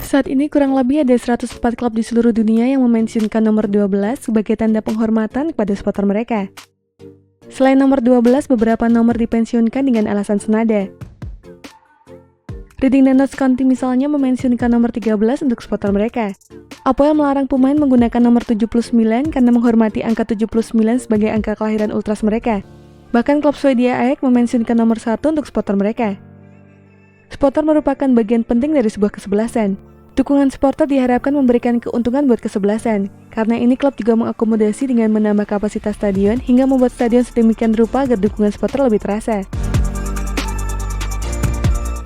Saat ini kurang lebih ada 104 klub di seluruh dunia yang memensiunkan nomor 12 sebagai tanda penghormatan kepada supporter mereka. Selain nomor 12, beberapa nomor dipensiunkan dengan alasan senada. Reading Denotes County misalnya memensiunkan nomor 13 untuk supporter mereka. APOEL melarang pemain menggunakan nomor 79 karena menghormati angka 79 sebagai angka kelahiran Ultras mereka. Bahkan klub Swedia AEK memensiunkan nomor 1 untuk supporter mereka. Supporter merupakan bagian penting dari sebuah kesebelasan. Dukungan supporter diharapkan memberikan keuntungan buat kesebelasan. Karena ini klub juga mengakomodasi dengan menambah kapasitas stadion hingga membuat stadion sedemikian rupa agar dukungan supporter lebih terasa.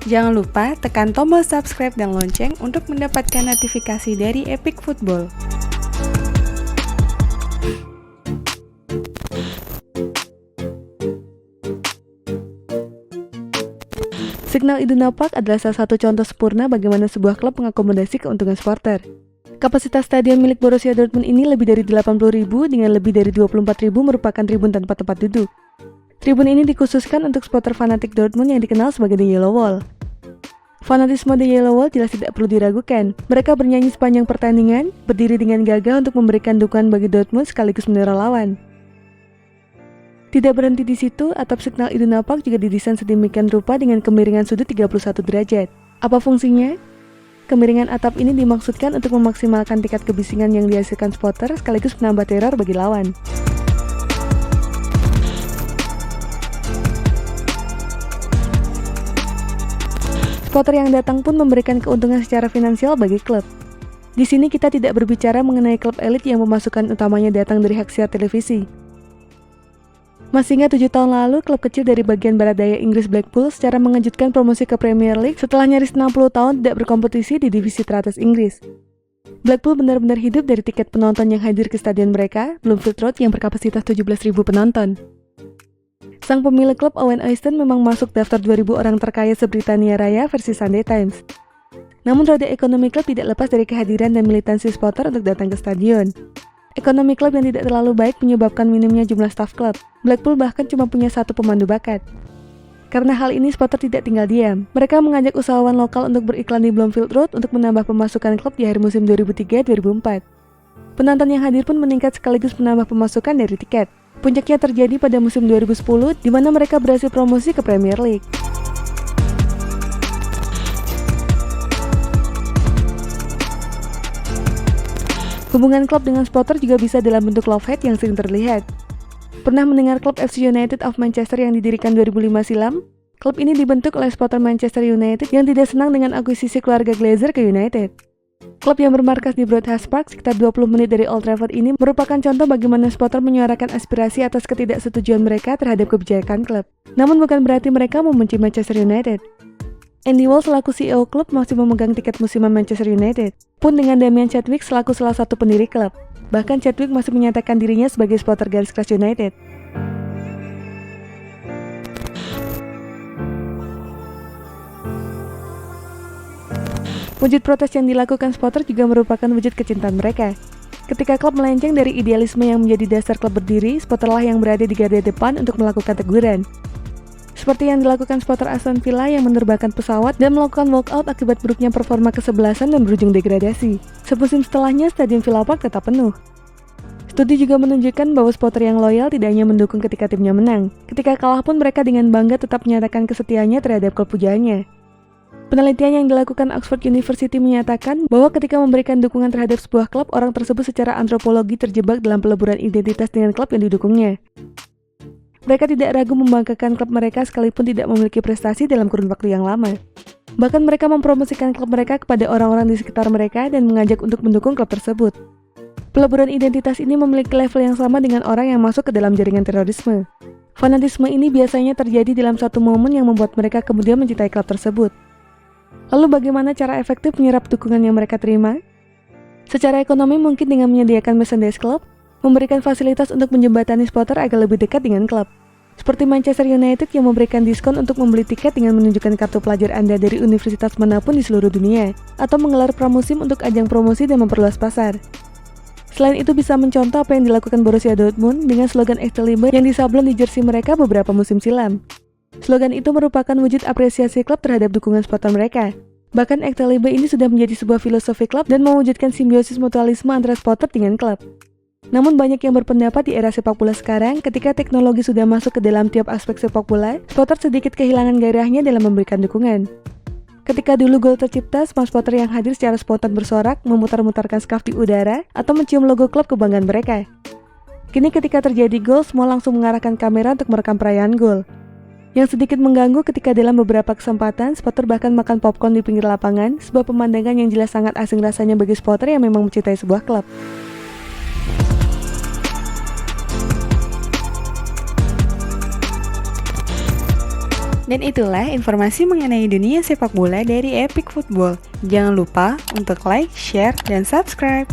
Jangan lupa tekan tombol subscribe dan lonceng untuk mendapatkan notifikasi dari Epic Football. Signal Iduna Park adalah salah satu contoh sempurna bagaimana sebuah klub mengakomodasi keuntungan supporter. Kapasitas stadion milik Borussia Dortmund ini lebih dari 80.000 dengan lebih dari 24.000 merupakan tribun tanpa tempat duduk. Tribun ini dikhususkan untuk supporter fanatik Dortmund yang dikenal sebagai The Yellow Wall. Fanatisme The Yellow Wall jelas tidak perlu diragukan. Mereka bernyanyi sepanjang pertandingan, berdiri dengan gagah untuk memberikan dukungan bagi Dortmund sekaligus meneror lawan. Tidak berhenti di situ, atap signal Iduna Park juga didesain sedemikian rupa dengan kemiringan sudut 31 derajat. Apa fungsinya? Kemiringan atap ini dimaksudkan untuk memaksimalkan tingkat kebisingan yang dihasilkan supporter sekaligus menambah teror bagi lawan. Supporter yang datang pun memberikan keuntungan secara finansial bagi klub. Di sini kita tidak berbicara mengenai klub elit yang pemasukan utamanya datang dari hak siar televisi. Masih ingat 7 tahun lalu, klub kecil dari bagian barat daya Inggris Blackpool secara mengejutkan promosi ke Premier League setelah nyaris 60 tahun tidak berkompetisi di divisi teratas Inggris. Blackpool benar-benar hidup dari tiket penonton yang hadir ke stadion mereka, Bloomfield Road yang berkapasitas 17.000 penonton. Sang pemilik klub Owen Oyston memang masuk daftar 2.000 orang terkaya se-Britania Raya versi Sunday Times. Namun roda ekonomi klub tidak lepas dari kehadiran dan militansi supporter untuk datang ke stadion. Ekonomi klub yang tidak terlalu baik menyebabkan minimnya jumlah staf klub. Blackpool bahkan cuma punya 1 pemandu bakat. Karena hal ini, supporter tidak tinggal diam. Mereka mengajak usahawan lokal untuk beriklan di Bloomfield Road untuk menambah pemasukan klub di akhir musim 2003-2004. Penonton yang hadir pun meningkat sekaligus menambah pemasukan dari tiket. Puncaknya terjadi pada musim 2010, di mana mereka berhasil promosi ke Premier League. Hubungan klub dengan supporter juga bisa dalam bentuk love hate yang sering terlihat. Pernah mendengar klub FC United of Manchester yang didirikan 2005 silam? Klub ini dibentuk oleh supporter Manchester United yang tidak senang dengan akuisisi keluarga Glazer ke United. Klub yang bermarkas di Broadhurst Park sekitar 20 menit dari Old Trafford ini merupakan contoh bagaimana supporter menyuarakan aspirasi atas ketidaksetujuan mereka terhadap kebijakan klub. Namun bukan berarti mereka membenci Manchester United. Andy Wall selaku CEO klub masih memegang tiket musiman Manchester United, pun dengan Damian Chadwick selaku salah satu pendiri klub. Bahkan Chadwick masih menyatakan dirinya sebagai supporter garis keras United. Wujud protes yang dilakukan supporter juga merupakan wujud kecintaan mereka. Ketika klub melenceng dari idealisme yang menjadi dasar klub berdiri, supporterlah yang berada di garda depan untuk melakukan teguran. Seperti yang dilakukan supporter Aston Villa yang menerbangkan pesawat dan melakukan walkout akibat buruknya performa kesebelasan dan berujung degradasi. Semusim setelahnya, Stadion Villa Park tetap penuh. Studi juga menunjukkan bahwa supporter yang loyal tidak hanya mendukung ketika timnya menang. Ketika kalah pun mereka dengan bangga tetap menyatakan kesetiaannya terhadap klub pujaannya. Penelitian yang dilakukan Oxford University menyatakan bahwa ketika memberikan dukungan terhadap sebuah klub, orang tersebut secara antropologi terjebak dalam peleburan identitas dengan klub yang didukungnya. Mereka tidak ragu membanggakan klub mereka sekalipun tidak memiliki prestasi dalam kurun waktu yang lama. Bahkan mereka mempromosikan klub mereka kepada orang-orang di sekitar mereka dan mengajak untuk mendukung klub tersebut. Peleburan identitas ini memiliki level yang sama dengan orang yang masuk ke dalam jaringan terorisme. Fanatisme ini biasanya terjadi dalam satu momen yang membuat mereka kemudian mencintai klub tersebut. Lalu bagaimana cara efektif menyerap dukungan yang mereka terima? Secara ekonomi mungkin dengan menyediakan merchandise klub, memberikan fasilitas untuk menjembatani supporter agar lebih dekat dengan klub. Seperti Manchester United yang memberikan diskon untuk membeli tiket dengan menunjukkan kartu pelajar Anda dari universitas manapun di seluruh dunia, atau menggelar pramusim untuk ajang promosi dan memperluas pasar. Selain itu bisa mencontoh apa yang dilakukan Borussia Dortmund dengan slogan Excalibur yang disablon di jersey mereka beberapa musim silam. Slogan itu merupakan wujud apresiasi klub terhadap dukungan supporter mereka. Bahkan Excalibur ini sudah menjadi sebuah filosofi klub dan mewujudkan simbiosis mutualisme antara supporter dengan klub. Namun banyak yang berpendapat di era sepak bola sekarang, ketika teknologi sudah masuk ke dalam tiap aspek sepak bola, supporter sedikit kehilangan gairahnya dalam memberikan dukungan. Ketika dulu gol tercipta, semua supporter yang hadir secara spontan bersorak, memutar-mutarkan scarf di udara, atau mencium logo klub kebanggaan mereka. Kini ketika terjadi gol, semua langsung mengarahkan kamera untuk merekam perayaan gol. Yang sedikit mengganggu ketika dalam beberapa kesempatan, supporter bahkan makan popcorn di pinggir lapangan, sebuah pemandangan yang jelas sangat asing rasanya bagi supporter yang memang mencintai sebuah klub. Dan itulah informasi mengenai dunia sepak bola dari Epic Football. Jangan lupa untuk like, share, dan subscribe.